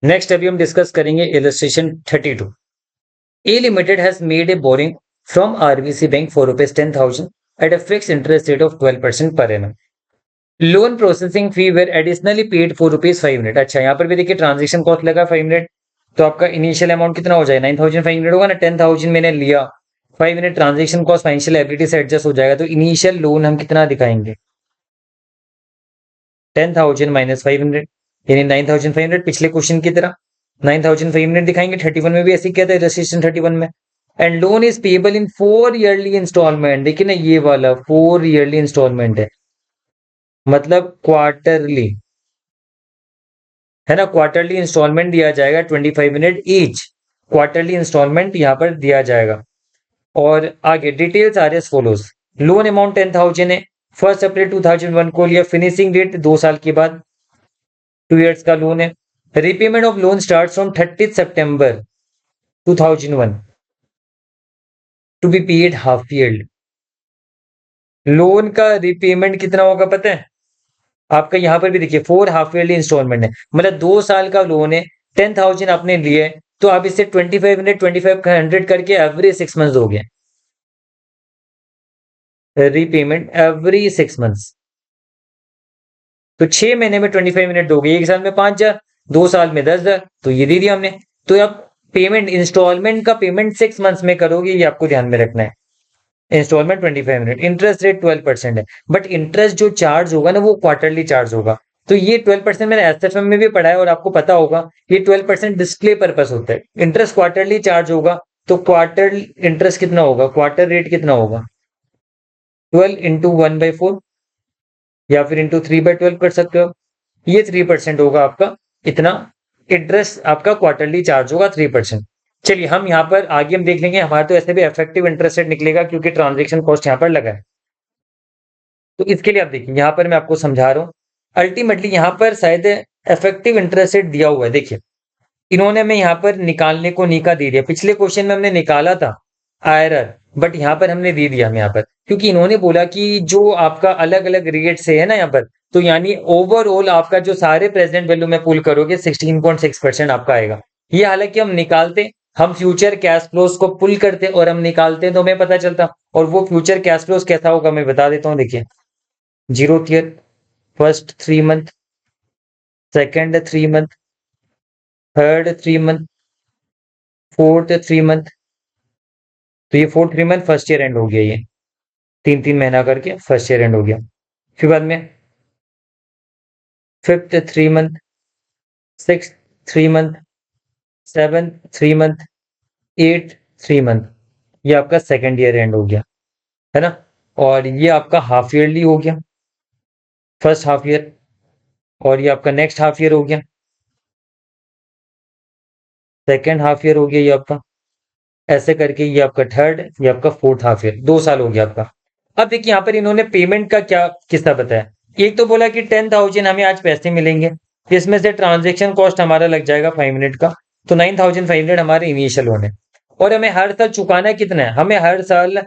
Next अभी हम discuss करेंगे illustration 32। A limited has made a borrowing from RBC bank for ₹10,000 at a fix interest rate of 12% per annum. Loan processing fee were additionally paid for ₹500। अच्छा, यहाँ पर भी देखिए transaction cost लगा 500, तो आपका इनिशियल अमाउंट कितना हो जाएगा? 9,500 होगा ना। 10,000 मैंने लिया, 500 ट्रांजेक्शन कॉस्ट फाइनेंशियल एबिलिटी से एडजस्ट हो जाएगा, तो इनिशियल लोन हम कितना दिखाएंगे? 10,000 माइनस 500, यानी 9,500 पिछले क्वेश्चन की तरह 9,500 दिखाएंगे। 31 में भी ऐसे किया था, रजिस्ट्रेशन 31 में। And loan is payable in 4 yearly instalment. देखिए ना, ये वाला 4 ईयरली इंस्टॉलमेंट है, मतलब क्वार्टरली है ना। क्वार्टरली इंस्टॉलमेंट दिया जाएगा 25 ईच। क्वार्टरली इंस्टॉलमेंट यहाँ पर दिया जाएगा। और आगे details R S follows. Loan amount 10,000 है, 1 अप्रैल 2001 को लिया, फिनिशिंग डेट 2 साल के बाद, 2 ईयर्स का लोन है। Repayment of loan start from 30 September 2001 to be paid half yearly. Loan का रिपेमेंट कितना होगा पता है आपका? यहां पर भी देखिए 4 हाफ ईयरली इंस्टॉलमेंट है, मतलब 2 साल का लोन है। 10,000 आपने लिए, तो आप इसे 2500 करके एवरी 6 मंथ दोगे। रीपेमेंट एवरी 6 मंथ्स, तो 6 महीने में 25 मिनट दोगे, 1 साल में 5,000, 2 साल में 10,000, तो ये दे दिया हमने। तो आप पेमेंट, इंस्टॉलमेंट का पेमेंट 6 मंथ्स में करोगे, ये आपको ध्यान में रखना है। इंस्टॉलमेंट 25 मिनट, इंटरेस्ट रेट 12% है, बट इंटरेस्ट जो चार्ज होगा ना वो क्वार्टरली चार्ज होगा। तो ये 12% मैंने एसएफएम में भी पढ़ा है और आपको पता होगा, ये 12% डिस्प्ले पर्पस होता है। इंटरेस्ट क्वार्टरली चार्ज होगा, तो क्वार्टर इंटरेस्ट कितना होगा, क्वार्टर रेट कितना होगा? 12 इंटू 1/4 या फिर इंटू 3/12 कर सकते हो। ये 3% होगा आपका, इतना इंटरेस्ट आपका क्वार्टरली चार्ज होगा 3%। चलिए हम यहाँ पर आगे हम देख लेंगे, हमारा तो ऐसे भी इफेक्टिव इंटरेस्ट रेट निकलेगा क्योंकि ट्रांजेक्शन कॉस्ट यहाँ पर लगा है। तो इसके लिए आप देखिए, यहाँ पर मैं आपको समझा रहा हूँ। अल्टीमेटली यहाँ पर शायद इफेक्टिव इंटरेस्ट रेट दिया हुआ है। देखिए इन्होंने हमें यहाँ पर निकालने को निका दे दिया, पिछले क्वेश्चन में हमने निकाला था आयरर, बट यहाँ पर हमने दे दिया, हम यहाँ पर क्योंकि इन्होंने बोला कि जो आपका अलग अलग रेट से है ना यहाँ पर, तो यानी ओवरऑल आपका जो सारे प्रेजेंट वैल्यू में पुल करोगे 16.6% आपका आएगा। ये हालांकि हम निकालते, हम फ्यूचर कैश फ्लोज को पुल करते और हम निकालते तो हमें पता चलता। और वो फ्यूचर कैश फ्लोज कैसा होगा मैं बता देता हूँ। देखिए 0th year, first 3 month, second 3 month, third 3 month, fourth 3 month. तो ये 4 3 मंथ फर्स्ट ईयर एंड हो गया, ये 3 3 महीना करके फर्स्ट ईयर एंड हो गया। फिर बाद में fifth 3 month, six 3 month, seven 3 month, 8 3 month, ये आपका सेकेंड ईयर एंड हो गया, है ना। और ये आपका हाफ ईयरली हो गया, फर्स्ट हाफ ईयर, और ये आपका नेक्स्ट हाफ ईयर हो गया, सेकेंड हाफ ईयर हो गया ये आपका, ऐसे करके ये आपका थर्ड, ये आपका फोर्थ हाफ ईयर, 2 साल हो गया आपका। अब देखिए यहाँ पर इन्होंने पेमेंट का क्या किस्सा बताया। एक तो बोला कि 10,000 हमें आज पैसे मिलेंगे, इसमें से ट्रांजेक्शन कॉस्ट हमारा लग जाएगा 5 मिनट का, तो 9,500 हमारे इनिशियल होने। और हमें हर साल चुकाना है कितना है, हमें हर साल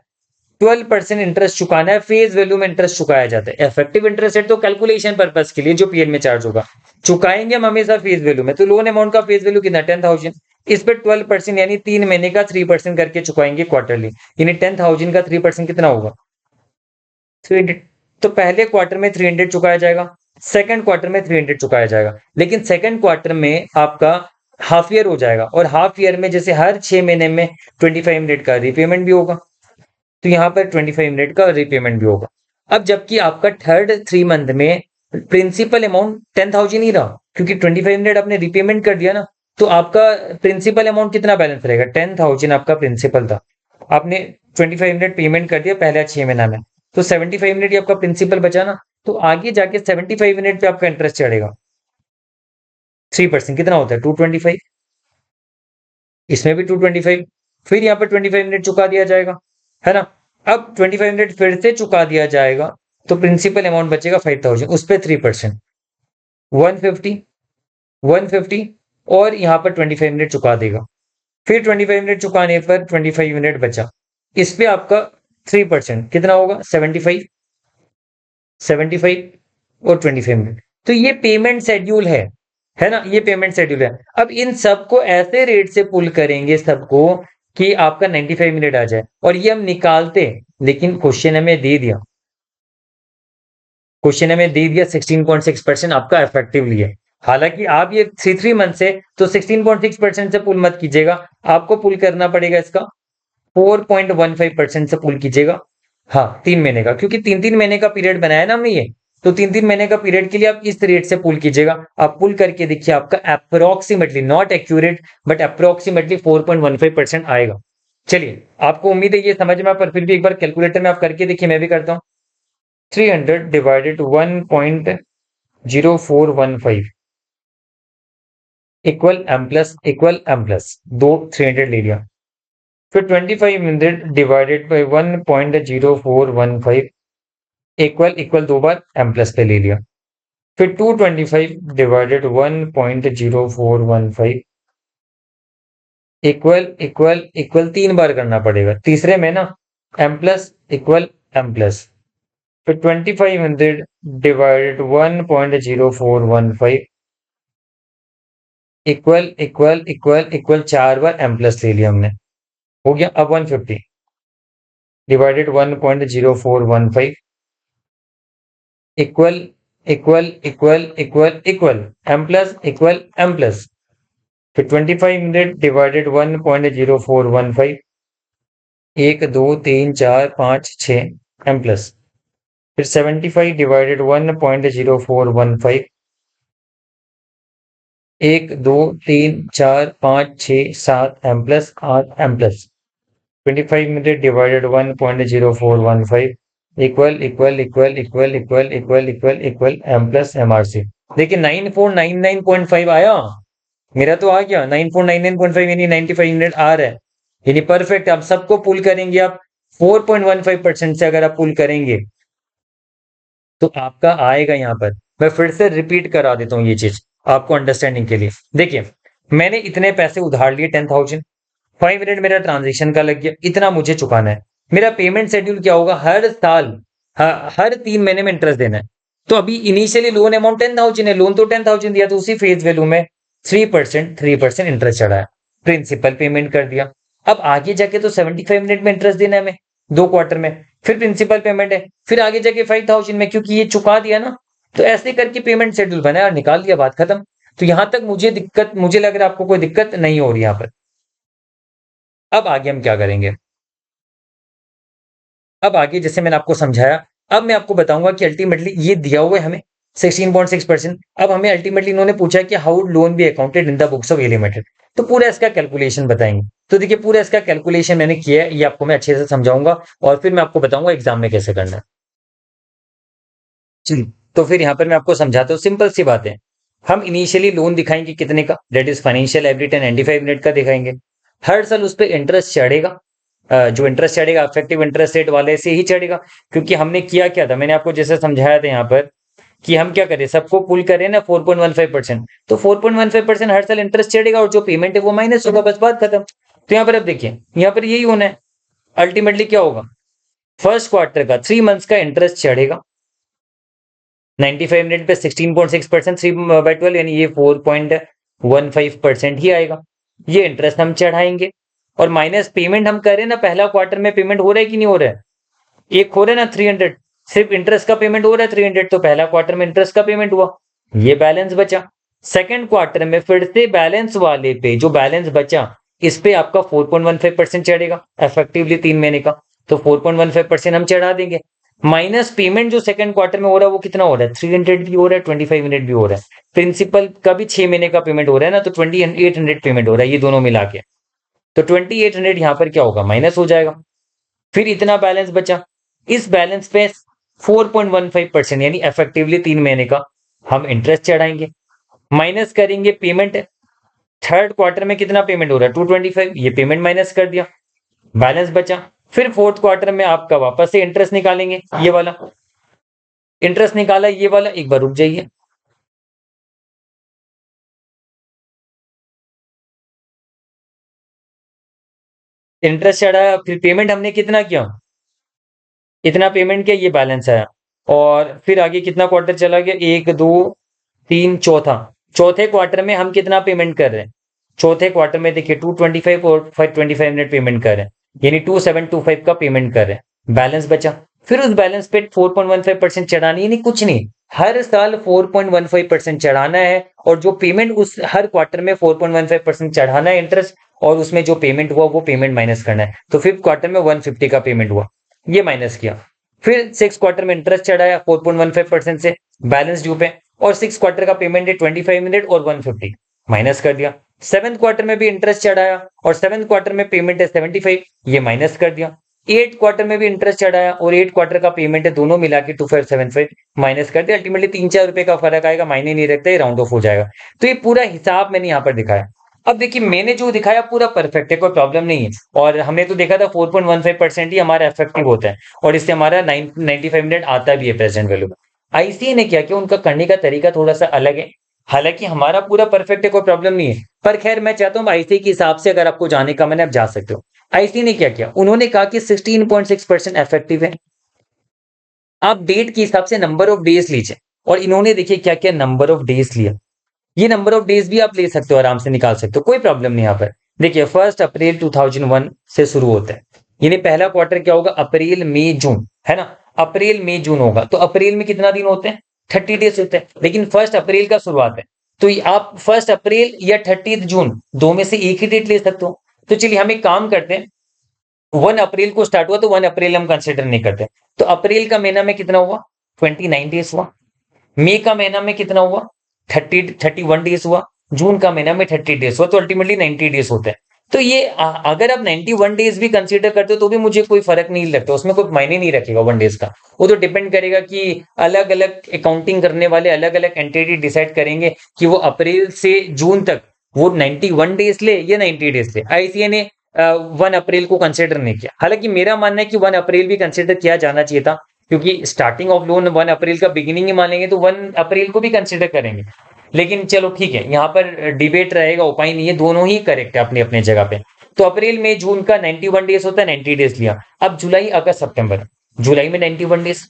12% इंटरेस्ट चुकाना है। फेस वैल्यू में इंटरेस्ट चुकाया जाता है। इफेक्टिव इंटरेस्ट रेट तो कैलकुलेशन पर्पस के लिए जो पीएल में चार्ज होगा, चुकाएंगे हम हमेशा फेस वैल्यू में। तो लोन अमाउंट का फेस वैल्यू कितना, 10,000, इस पे 12% यानी 3 महीने का 3% करके चुकाएंगे क्वार्टरली, यानी 10,000 का 3% कितना होगा, 300। तो पहले क्वार्टर में 300 चुकाया जाएगा, सेकंड क्वार्टर में 300 चुकाया जाएगा, लेकिन सेकंड क्वार्टर में आपका हाफ ईयर हो जाएगा, और हाफ ईयर में जैसे हर 6 महीने में 25 मिनट का रिपेमेंट भी होगा, तो यहाँ पर 25 मिनट का रिपेमेंट भी होगा। अब जबकि आपका थर्ड 3 मंथ में प्रिंसिपल अमाउंट 10,000 ही रहा, क्योंकि 25 मिनट आपने रिपेमेंट कर दिया ना, तो आपका प्रिंसिपल अमाउंट कितना बैलेंस रहेगा, 10,000 आपका प्रिंसिपल था, आपने 25 मिनट पेमेंट कर दिया पहले 6 महीना में, तो 75 मिनट ही आपका प्रिंसिपल बचा ना। तो आगे जाके 75 मिनट पे आपका इंटरेस्ट चढ़ेगा, 3%, कितना होता है 225, इसमें भी 225, फिर यहाँ पर 25 मिनट चुका दिया जाएगा, है ना। अब 25 मिनट फिर से चुका दिया जाएगा, तो प्रिंसिपल अमाउंट बचेगा 5,000, उस पर 3%, 150, 150, और यहाँ पर 25 मिनट चुका देगा। फिर 25 मिनट चुकाने पर 25 मिनट बचा, इस पे आपका 3% कितना होगा, 75, 75 और 25 मिनट। तो ये पेमेंट शेड्यूल है, है ना, ये पेमेंट शेड्यूल है। अब इन सबको ऐसे रेट से पुल करेंगे सबको कि आपका 95 मिनट आ जाए, और ये हम निकालते, लेकिन क्वेश्चन हमें दे दिया, 16.6% आपका इफेक्टिवली है। हालांकि आप ये 3 मंथ से, तो 16.6% से पुल मत कीजिएगा, आपको पुल करना पड़ेगा इसका 4.15% से पुल कीजिएगा। हाँ, 3 महीने का, क्योंकि 3-3 महीने का पीरियड बनाया ना हमने ये, तो 3-3 महीने का पीरियड के लिए आप इस रेट से पुल कीजिएगा। आप पुल करके देखिए, आपका approximately, not accurate but approximately 4.15% आएगा। चलिए, आपको उम्मीद है ये समझ में, पर फिर भी एक बार कैलकुलेटर में आप करके देखिए, मैं भी करता हूँ। 300 डिवाइडेड 1.0415 इक्वल एम प्लस दो 300 ले लिया। फिर 25 मिनट डिवाइडेड बाई 1.0415 इक्वल 2 बार एम प्लस पे ले लिया। फिर 225 डिवाइडेड 1.0415 इक्वल 3 बार करना पड़ेगा, तीसरे में ना M plus equal M plus. फिर 2500 डिवाइडेड 1.0415 इक्वल 4 बार एम प्लस ले लिया हमने, हो गया। अब 150 divided 1.0415 equal equal M plus. फिर 2500 डिवाइडेड 1.0415 1 2 3 4 5 6 एम प्लस। फिर 75 divided 1.0415 1 2 3 4 5 6 7 M plus 8 M plus. 25 minute divided 1.0415 equal M plus M R C. देखिए 9499.5 आया, मेरा तो आ गया 9499.5, यानी 95 मिनट आ रहा है, यानी परफेक्ट। आप सबको पुल करेंगे, आप 4.15% से अगर आप पुल करेंगे तो आपका आएगा। यहाँ पर मैं फिर से रिपीट करा देता हूँ ये चीज आपको अंडरस्टैंडिंग के लिए। देखिए, मैंने इतने पैसे उधार लिए 10,000, 5 मिनट मेरा ट्रांजेक्शन का लग गया, इतना मुझे चुकाना है। मेरा पेमेंट शेड्यूल क्या होगा, हर साल हर 3 महीने में इंटरेस्ट देना है। तो अभी इनिशियली लोन अमाउंट 10,000 है, लोन तो 10,000 दिया, तो उसी फेस वैल्यू में 3% इंटरेस्ट चढ़ा है, प्रिंसिपल पेमेंट कर दिया। अब आगे जाके तो 75 मिनट में इंटरेस्ट देना है हमें, 2 क्वार्टर में, फिर प्रिंसिपल पेमेंट है, फिर आगे जाके 5,000 में, क्योंकि ये चुका दिया ना, तो ऐसे करके पेमेंट शेड्यूल बनाया और निकाल दिया, बात खत्म। तो यहां तक मुझे लग रहा है आपको कोई दिक्कत नहीं हो रही यहां पर। अब आगे हम क्या करेंगे, अब आगे जैसे मैंने आपको समझाया, अब मैं आपको बताऊंगा कि अल्टीमेटली ये दिया हुआ है हमें 16.6%। अब हमें अल्टीमेटली इन्होंने पूछा है कि how loan B accounted in the books of A limited, तो पूरा इसका कैलकुलेशन बताएंगे। तो देखिए, पूरा इसका कैलकुलेशन मैंने किया है, ये आपको मैं अच्छे से समझाऊंगा, और फिर मैं आपको बताऊंगा एग्जाम में कैसे करना है। चलिए, तो फिर यहाँ पर मैं आपको समझाता हूँ, सिंपल सी बात है। हम इनिशियली लोन दिखाएंगे कितने का, debt is financial ability 95 minute का दिखाएंगे। हर साल उस पर इंटरेस्ट चढ़ेगा, जो इंटरेस्ट चढ़ेगा इफेक्टिव इंटरेस्ट रेट वाले से ही चढ़ेगा, क्योंकि हमने किया क्या था, मैंने आपको जैसे समझाया था यहाँ पर कि हम क्या करें, सबको पुल करें ना 4.15%, तो 4.15% हर साल इंटरेस्ट चढ़ेगा, और जो पेमेंट है वो माइनस होगा, बस बात खत्म। तो यहाँ पर अब देखिए, यहाँ पर यही होना है। अल्टीमेटली क्या होगा, फर्स्ट क्वार्टर का 3 मंथ्स का इंटरेस्ट चढ़ेगा 95 मिनट पे 16.6%, 3/12, यानी ये 4.15% ही आएगा। ये इंटरेस्ट हम चढ़ाएंगे, और माइनस पेमेंट हम करें ना, पहला क्वार्टर में पेमेंट हो रहा है कि नहीं हो रहा है, एक हो रहा है ना 300, सिर्फ इंटरेस्ट का पेमेंट हो रहा है 300, तो पहला क्वार्टर में इंटरेस्ट का पेमेंट हुआ, ये बैलेंस बचा। सेकंड क्वार्टर में फिर से बैलेंस वाले पे जो बैलेंस बचा, इस पे आपका 4.15% चढ़ेगा, इफेक्टिवली 3 महीने का, तो 4.15% हम चढ़ा देंगे। माइनस पेमेंट जो सेकंड क्वार्टर में हो रहा है वो कितना हो रहा है, 300 भी हो रहा है, 25 मिनट भी हो रहा है, प्रिंसिपल का भी 6 महीने का पेमेंट हो रहा है ना, तो 2800 पेमेंट हो रहा है, ये दोनों मिला के। तो 2800 यहाँ पर क्या होगा, माइनस हो जाएगा। फिर इतना बैलेंस बचा, इस बैलेंस पे 4.15% यानी इफेक्टिवली 3 महीने का हम इंटरेस्ट चढ़ाएंगे, माइनस करेंगे पेमेंट। थर्ड क्वार्टर में कितना पेमेंट हो रहा है, 225, ये पेमेंट माइनस कर दिया, बैलेंस बचा। फिर फोर्थ क्वार्टर में आपका वापस से इंटरेस्ट निकालेंगे, ये वाला इंटरेस्ट निकाला, ये वाला, एक बार रुक जाइए, इंटरेस्ट चढ़ाया, फिर पेमेंट हमने कितना किया, इतना पेमेंट किया, ये बैलेंस आया। और फिर आगे कितना क्वार्टर चला गया, 1 2 3 चौथा, चौथे क्वार्टर में हम कितना पेमेंट कर रहे हैं? चौथे क्वार्टर में देखिए 225 और 525 मिनट पेमेंट कर रहे हैं, यानी 2725 का पेमेंट कर रहे हैं, बैलेंस बचा। फिर उस बैलेंस पे 4.15% चढ़ानी है, नहीं कुछ नहीं, हर साल 4.15% चढ़ाना है, और जो पेमेंट उस हर क्वार्टर में 4.15% चढ़ाना है इंटरेस्ट, और उसमें जो पेमेंट हुआ वो पेमेंट माइनस करना है। तो फिफ्थ क्वार्टर में 150 का पेमेंट हुआ, ये माइनस किया। फिर सिक्स क्वार्टर में इंटरेस्ट चढ़ाया 4.15% से बैलेंस ड्यू पे, और सिक्स क्वार्टर का पेमेंट है 25 मिनट और 150, माइनस कर दिया। सेवंथ क्वार्टर में भी इंटरेस्ट चढ़ाया और सेवंथ क्वार्टर में पेमेंट है 75, ये माइनस कर दिया। एट क्वार्टर में भी इंटरेस्ट चढ़ाया और एट क्वार्टर का पेमेंट है, दोनों मिला के 2575, माइनस कर दिया। अल्टीमेटली 3-4 रुपए का फर्क आएगा, मायने नहीं रखता, ये राउंड ऑफ हो जाएगा। तो ये पूरा हिसाब मैंने यहाँ पर दिखाया। अब देखिए मैंने जो दिखाया पूरा परफेक्ट है, कोई प्रॉब्लम नहीं है, और हमने तो देखा था 4.15% ही हमारा इफेक्टिव होता है, और इससे हमारा 95 मिनट आता भी है प्रेजेंट वैल्यू। आईसीए ने क्या किया, उनका करने का तरीका थोड़ा सा अलग है। हालांकि हमारा पूरा परफेक्ट है, कोई प्रॉब्लम नहीं है, पर खैर मैं चाहता हूँ आईसीए के हिसाब से अगर आपको जाने का मैंने, आप जा सकते हो। आईसीए ने क्या किया, उन्होंने कहा कि 16.6% इफेक्टिव है। आप डेट के हिसाब से नंबर ऑफ डेज लीजिए, और इन्होंने देखिए क्या क्या नंबर ऑफ डेज लिया। ये नंबर ऑफ डेज भी आप ले सकते हो, आराम से निकाल सकते हो, कोई प्रॉब्लम नहीं यहाँ पर। देखिए 1 अप्रैल 2001 से शुरू होता है, यानी पहला क्वार्टर क्या होगा, अप्रैल मई जून, है ना। अप्रैल मई जून होगा, तो अप्रैल में कितना दिन होते हैं, 30 डेज होते हैं, लेकिन 1 अप्रैल का शुरुआत है, तो आप 1 अप्रैल या 30 जून दो में से एक ही डेट ले सकते हो। तो चलिए हम एक काम करते हैं, 1 अप्रैल को स्टार्ट हुआ तो 1 अप्रैल हम कंसिडर नहीं करते। तो अप्रैल का महीना में कितना हुआ, 29 डेज हुआ। मई का महीना में कितना हुआ, 31 डेज हुआ। जून का महीना में 30 डेज हुआ, तो अल्टीमेटली 90 डेज होते हैं। तो ये अगर आप 91 डेज भी कंसीडर करते हो तो भी मुझे कोई फर्क नहीं लगता, उसमें कोई मायने नहीं रखेगा 1 डेज का। वो तो डिपेंड करेगा कि अलग अलग अकाउंटिंग करने वाले अलग अलग एंटिटी डिसाइड करेंगे कि वो अप्रैल से जून तक वो 91 डेज ले या 90 डेज ले। आईसीए ने 1 अप्रैल को कंसिडर नहीं किया, हालांकि मेरा मानना है कि 1 अप्रैल भी कंसिडर किया जाना चाहिए था, क्योंकि स्टार्टिंग ऑफ लोन 1 अप्रैल का बिगिनिंग ही मानेंगे तो 1 अप्रैल को भी कंसिडर करेंगे। लेकिन चलो ठीक है, यहाँ पर डिबेट रहेगा, उपाय नहीं है, दोनों ही करेक्ट है अपनी अपनी जगह पे। तो अप्रैल में जून का 91 डेज होता है, 90 डेज लिया। अब जुलाई अगस्त सितंबर, जुलाई में 91 डेज,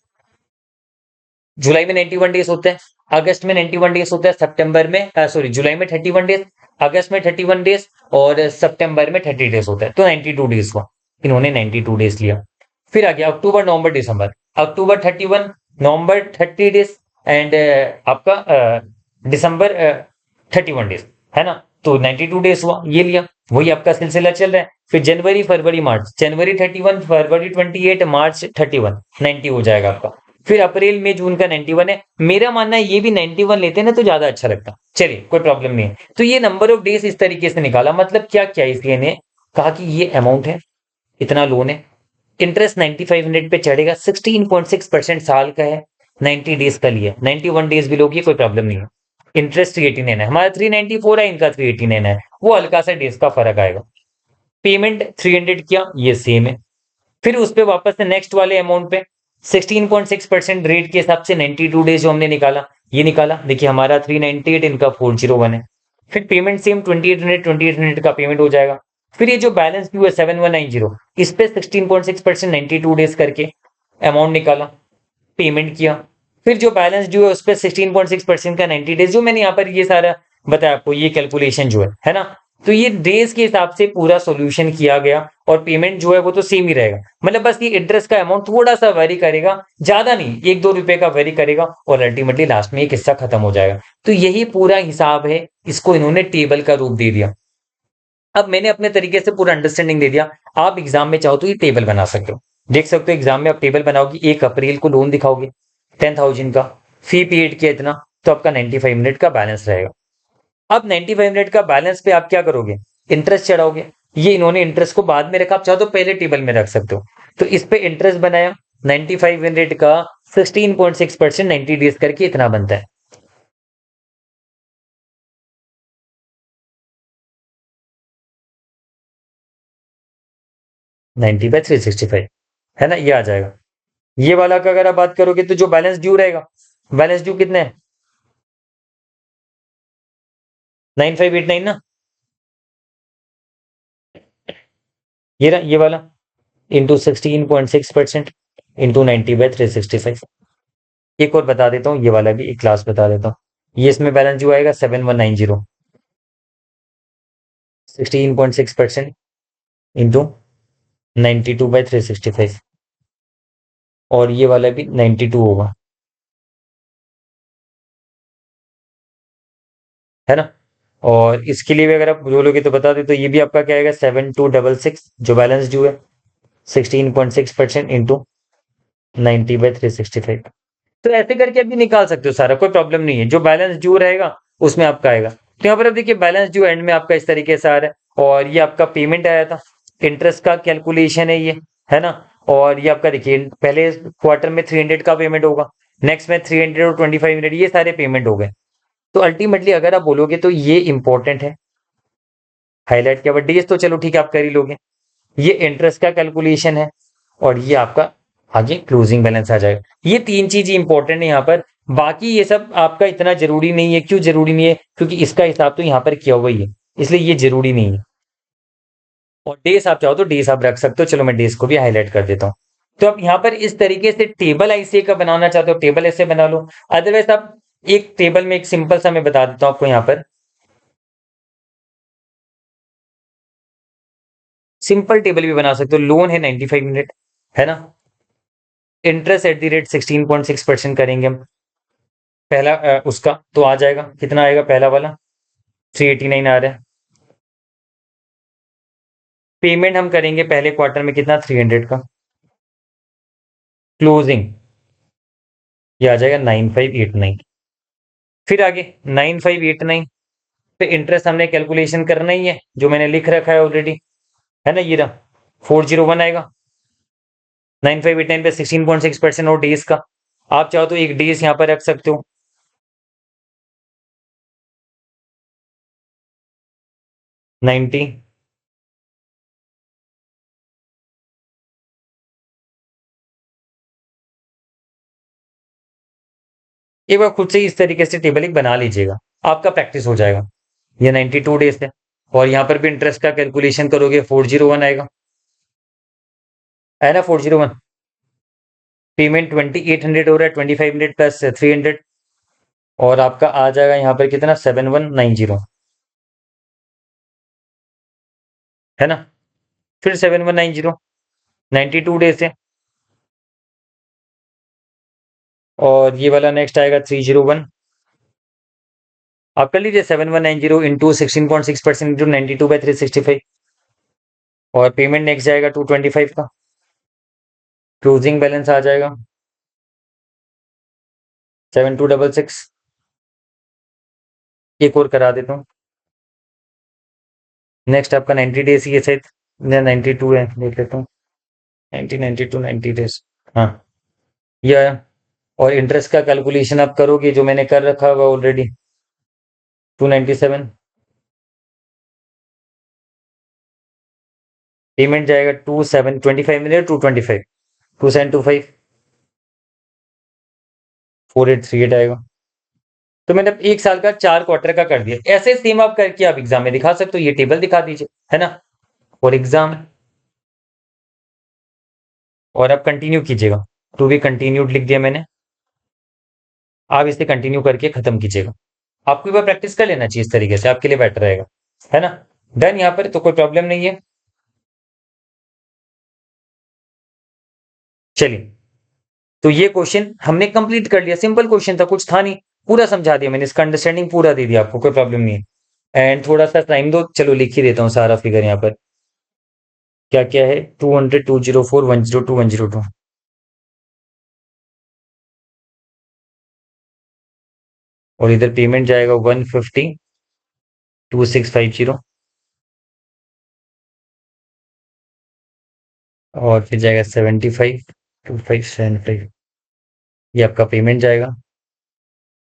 जुलाई में 91 डेज होते हैं, अगस्त में 91 डेज होता है, सितंबर में सॉरी जुलाई में 31 डेज, अगस्त में 31 डेज, और सितंबर में 30 डेज होता है, तो 92 डेज हुआ। इन्होंने 92 डेज लिया। फिर आ गया अक्टूबर नवंबर दिसंबर, अक्टूबर 31, नवंबर 30 डेज, एंड आपका दिसंबर 31 डेज, है ना। तो 92 डेज हुआ, ये लिया, वही आपका सिलसिला चल रहा है। फिर जनवरी फरवरी मार्च, जनवरी 31, फरवरी 28, मार्च 31, 90 हो जाएगा आपका। फिर अप्रैल में जून का 91 है, मेरा मानना है ये भी 91 लेते ना तो ज्यादा अच्छा लगता। चलिए कोई प्रॉब्लम नहीं है। तो ये नंबर ऑफ डेज इस तरीके से निकाला, मतलब क्या क्या इसलिए ने कहा कि ये अमाउंट है, इतना लोन है, इंटरेस्ट 95 मिनट पे चढ़ेगा, 16.6% साल का है, 90 डेज का लिया, 91 डेज भी लोगे कोई प्रॉब्लम नहीं है। इंटरेस्ट 389 है, हमारा 394 है, इनका 389 है, वो हल्का सा डेज का फर्क आएगा। पेमेंट 300 किया, ये सेम है। फिर उस पे वापस से नेक्स्ट वाले अमाउंट पे 16.6% रेट के हिसाब से 92 डेज जो हमने निकाला, ये निकाला, देखिए हमारा 398, इनका 401 है। फिर पेमेंट सेम 2800 का पेमेंट हो जाएगा। फिर ये जो बैलेंस ड्यू है 7190, इस पे 16.6% 92 डेज करके अमाउंट निकाला, पेमेंट किया। फिर जो बैलेंस ड्यू है उस पर 16.6% का 90 डेज, जो मैंने यहाँ पर ये सारा बताया आपको, ये कैलकुलेशन जो है ना। तो ये डेज के हिसाब से पूरा सॉल्यूशन किया गया, और पेमेंट जो है वो तो सेम ही रहेगा, मतलब बस ये इंटरेस्ट का अमाउंट थोड़ा सा वेरी करेगा, ज्यादा नहीं, 1-2 रुपए का वेरी करेगा, और अल्टीमेटली लास्ट में एक हिस्सा खत्म हो जाएगा। तो यही पूरा हिसाब है, इसको इन्होंने टेबल का रूप दे दिया। अब मैंने अपने तरीके से पूरा अंडरस्टैंडिंग दे दिया, आप एग्जाम में चाहो तो ये टेबल बना सकते हो, देख सकते हो एग्जाम में आप टेबल बनाओगे, 1 अप्रैल को लोन दिखाओगे 10,000 का, फी पेड किया इतना, तो आपका 95 मिनट का बैलेंस रहेगा। अब 95 मिनट का बैलेंस पे आप क्या करोगे, इंटरेस्ट चढ़ाओगे। ये इन्होंने इंटरेस्ट को बाद में रखा, आप चाहो तो पहले टेबल में रख सकते हो। तो इस पे इंटरेस्ट बनाया 95 मिनट का, 16.6% 90 डेज करके इतना बनता है। 90/365, है ना, ये आ जाएगा। ये वाला का अगर आप बात करोगे तो जो बैलेंस ड्यू रहेगा, बैलेंस ड्यू कितने है, 9589 ना, ये रहा ये वाला, इंटू 16.6% इंटू 90/365। एक और बता देता हूँ, ये वाला भी एक क्लास बता देता हूँ। ये इसमें बैलेंस जो आएगा 7190, 16.6% इंटू 92/365, और ये वाला भी 92 होगा, है ना। और इसके लिए भी अगर आप बोलोगे तो बता दे, तो ये भी आपका क्या आएगा 7266, जो बैलेंस ड्यू है, 16.6% इंटू 90/365। तो ऐसे करके अभी निकाल सकते हो सारा, कोई प्रॉब्लम नहीं है, जो बैलेंस ड्यू रहेगा उसमें आपका आएगा। तो यहाँ पर अब देखिए बैलेंस ड्यू एंड में आपका इस तरीके से आ रहा है, और ये आपका पेमेंट आया था, इंटरेस्ट का कैलकुलेशन है ये, है ना। और ये आपका देखिए पहले क्वार्टर में 300 का पेमेंट होगा, नेक्स्ट में 300 और 25 मिनट, ये सारे पेमेंट हो गए। तो अल्टीमेटली अगर आप बोलोगे तो ये इंपॉर्टेंट है, हाईलाइट किया, बट डेज तो चलो ठीक है आप कर ही लोगे। ये इंटरेस्ट का कैलकुलेशन है, और ये आपका आगे क्लोजिंग बैलेंस आ जाएगा। ये तीन चीज इंपॉर्टेंट है यहाँ पर। बाकी ये सब आपका इतना जरूरी नहीं है। क्यों जरूरी नहीं है? क्योंकि इसका हिसाब तो यहाँ पर किया हुआ ही है, इसलिए ये जरूरी नहीं है। और डेज आप चाहो तो डेज आप रख सकते हो, चलो मैं डेज को भी हाईलाइट कर देता हूँ। तो आप यहाँ पर इस तरीके से टेबल आईसीए का बनाना चाहते हो, टेबल ऐसे बना लो। अदरवाइज आप एक टेबल में एक सिंपल सा मैं बता देता हूँ आपको, यहाँ पर सिंपल टेबल भी बना सकते हो। लोन है 95 मिनट, है ना। इंटरेस्ट एट द रेट 16.6% करेंगे हम, पहला उसका तो आ जाएगा, कितना आएगा पहला वाला, 389 आ रहा है। पेमेंट हम करेंगे पहले क्वार्टर में कितना, 300 का। क्लोजिंग ये आ जाएगा 9589। फिर आगे 9589 पे इंटरेस्ट हमने कैलकुलेशन करना ही है, जो मैंने लिख रखा है ऑलरेडी, है ना। ये रहा 401 आएगा 9589 पे 16.6% और डेज का। आप चाहो तो एक डेज यहाँ पर रख सकते हो, 90। एक बार खुद से ही इस तरीके से टेबल एक बना लीजिएगा, आपका प्रैक्टिस हो जाएगा। ये 92 डेज है, और यहाँ पर भी इंटरेस्ट का कैलकुलेशन करोगे 401 आएगा, है ना। 401 पेमेंट 2800 हो रहा है, 25 मिनट प्लस 300, और आपका आ जाएगा यहाँ पर कितना, 7190, है ना। फिर 7190, 92 डेज है, और ये वाला नेक्स्ट आएगा 301। आप कर लीजिए 7190 इंटू 16.6% इंटू 92/365, और पेमेंट नेक्स्ट जाएगा 225 का। क्लोजिंग बैलेंस आ जाएगा 7266। एक और करा देता हूँ, नेक्स्ट आपका 90 डेज ही है शायद, 92 है, देख लेता हूँ। 92 90 डेज, हाँ ये आया। और इंटरेस्ट का कैलकुलेशन आप करोगे, जो मैंने कर रखा हुआ ऑलरेडी, 297। पेमेंट जाएगा 2725 मिनट 225, 2725, 4838 आएगा। तो मैंने अब एक साल का 4 क्वार्टर का कर दिया। ऐसे सेम आप करके आप एग्जाम में दिखा सकते हो, ये टेबल दिखा दीजिए, है ना, और एग्जाम, और आप कंटिन्यू कीजिएगा। टू बी कंटिन्यूड लिख दिया मैंने, आप इसे कंटिन्यू करके खत्म कीजिएगा। आपको एक बार प्रैक्टिस कर लेना चाहिए, इस तरीके से आपके लिए बेटर रहेगा, है ना। डन, यहाँ पर तो कोई प्रॉब्लम नहीं है। चलिए, तो ये क्वेश्चन हमने कंप्लीट कर लिया, सिंपल क्वेश्चन था, कुछ था नहीं, पूरा समझा दिया मैंने, इसका अंडरस्टैंडिंग पूरा दे दिया आपको, कोई प्रॉब्लम नहीं है। एंड थोड़ा सा टाइम दो, चलो लिख ही देता हूँ सारा फिगर यहाँ पर, क्या क्या है, 200 204 102 102, और इधर पेमेंट जाएगा 150 2650, और फिर जाएगा 75 2575, ये आपका पेमेंट जाएगा।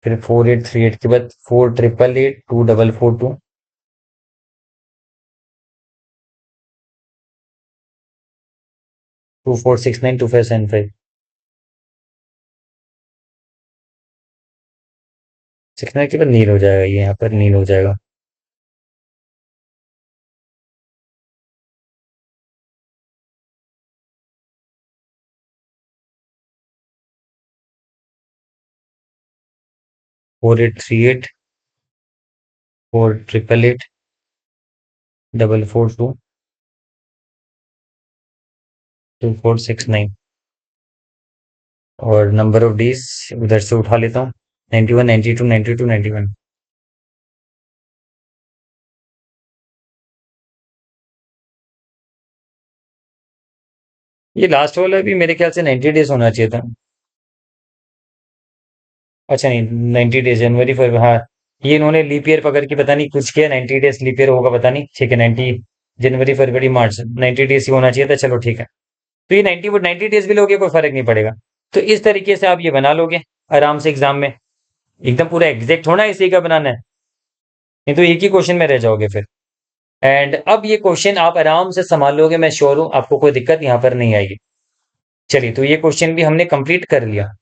फिर 4838 के बाद 4888 2442, 2469 2575, 69 के बाद नील हो जाएगा, ये यहाँ पर नील हो जाएगा। 4838 4888 442 2469 और नंबर ऑफ डेज उधर से उठा लेता हूँ 91 92 92 91। ये लास्ट वाला भी मेरे ख्याल से 90 डेज होना चाहिए था। अच्छा नहीं 90 डेज जनवरी फरवरी, हाँ ये इन्होंने लीप ईयर पकड़ के पता नहीं कुछ किया, 90 डेज लीप ईयर होगा पता नहीं, ठीक है 90 जनवरी फरवरी मार्च 90 डेज ही होना चाहिए था, चलो ठीक है। तो ये 90 डेज भी लोगे कोई फर्क नहीं पड़ेगा। तो इस तरीके से आप ये बना लोगे आराम से एग्जाम में, एकदम पूरा एग्जैक्ट होना इसी का बनाना है, नहीं तो एक ही क्वेश्चन में रह जाओगे फिर। एंड अब ये क्वेश्चन आप आराम से संभाल लोगे, मैं श्योर हूं आपको कोई दिक्कत यहाँ पर नहीं आएगी। चलिए तो ये क्वेश्चन भी हमने कंप्लीट कर लिया।